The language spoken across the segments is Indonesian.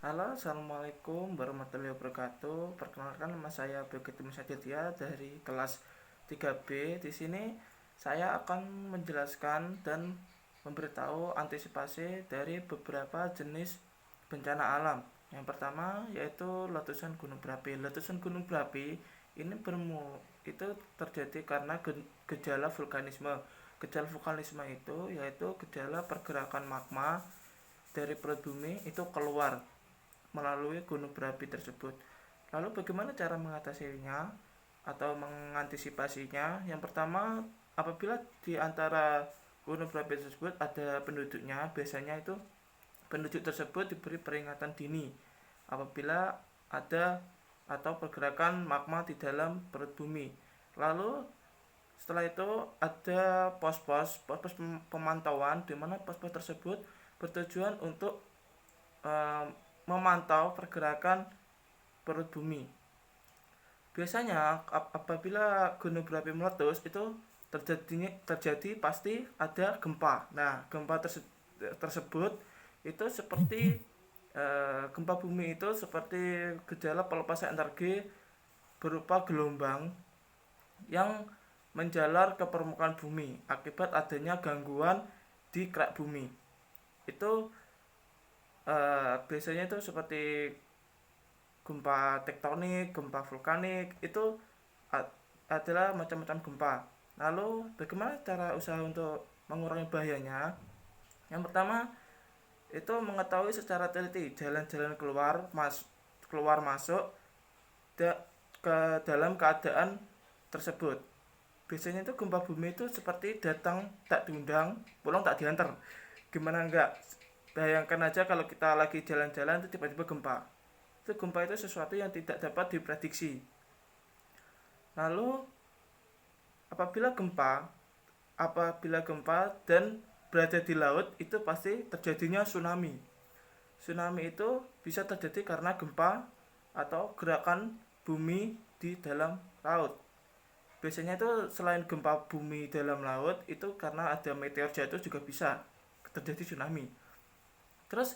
Halo, assalamualaikum warahmatullahi wabarakatuh. Perkenalkan, nama saya Begitu Musaditya dari kelas 3B. Di sini saya akan menjelaskan dan memberitahu antisipasi dari beberapa jenis bencana alam. Yang pertama yaitu letusan gunung berapi. Letusan gunung berapi ini itu terjadi karena gejala vulkanisme. Gejala vulkanisme itu yaitu gejala pergerakan magma dari perut bumi itu keluar melalui gunung berapi tersebut. Lalu bagaimana cara mengatasinya atau mengantisipasinya? Yang pertama, apabila di antara gunung berapi tersebut ada penduduknya, biasanya itu penduduk tersebut diberi peringatan dini apabila ada atau pergerakan magma di dalam perut bumi. Lalu setelah itu ada pos-pos pemantauan, di mana pos-pos tersebut bertujuan untuk eh, memantau pergerakan perut bumi. Biasanya apabila gunung berapi meletus itu terjadi pasti ada gempa. Nah, gempa tersebut itu seperti gempa bumi itu seperti gejala pelepasan energi berupa gelombang yang menjalar ke permukaan bumi akibat adanya gangguan di kerak bumi. Itu biasanya itu seperti gempa tektonik, gempa vulkanik, itu adalah macam-macam gempa. Lalu bagaimana cara usaha untuk mengurangi bahayanya? Yang pertama itu mengetahui secara teliti jalan-jalan keluar masuk ke dalam keadaan tersebut. Biasanya itu gempa bumi itu seperti datang tak diundang, pulang tak diantar. Gimana enggak? Bayangkan aja kalau kita lagi jalan-jalan itu tiba-tiba gempa. Itu gempa itu sesuatu yang tidak dapat diprediksi. Lalu apabila gempa dan berada di laut, itu pasti terjadinya tsunami. Tsunami itu bisa terjadi karena gempa atau gerakan bumi di dalam laut. Biasanya itu selain gempa bumi dalam laut, itu karena ada meteor jatuh juga bisa terjadi tsunami. Terus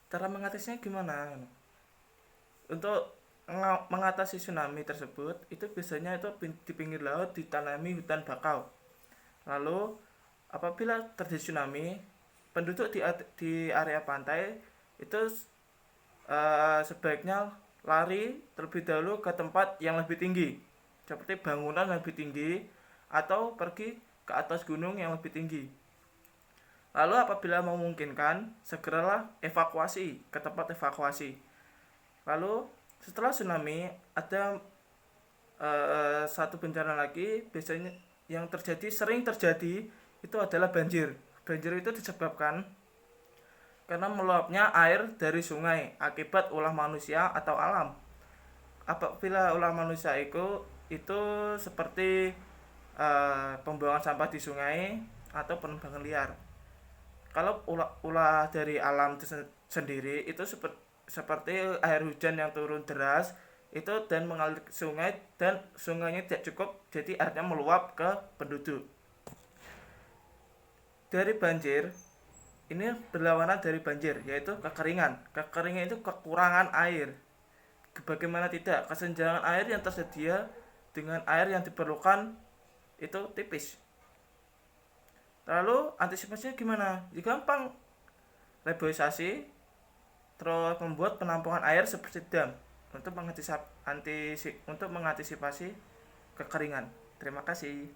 cara mengatasinya gimana? Untuk mengatasi tsunami tersebut, itu biasanya itu di pinggir laut ditanami hutan bakau. Lalu apabila terjadi tsunami, penduduk di area pantai itu sebaiknya lari terlebih dahulu ke tempat yang lebih tinggi, seperti bangunan yang lebih tinggi atau pergi ke atas gunung yang lebih tinggi. Lalu apabila memungkinkan, segeralah evakuasi ke tempat evakuasi. Lalu setelah tsunami ada satu bencana lagi biasanya yang sering terjadi itu adalah banjir. Banjir itu disebabkan karena meluapnya air dari sungai akibat ulah manusia atau alam. Apabila ulah manusia itu seperti pembuangan sampah di sungai atau penebangan liar. Kalau ulah dari alam itu sendiri itu seperti air hujan yang turun deras itu dan mengalir ke sungai, dan sungainya tidak cukup, jadi airnya meluap ke penduduk. Dari banjir ini berlawanan dari banjir, yaitu kekeringan itu kekurangan air. Bagaimana tidak, kesenjangan air yang tersedia dengan air yang diperlukan itu tipis. Lalu antisipasinya gimana? Ya gampang, reboisasi, terus membuat penampungan air seperti dam untuk mengantisipasi kekeringan. Terima kasih.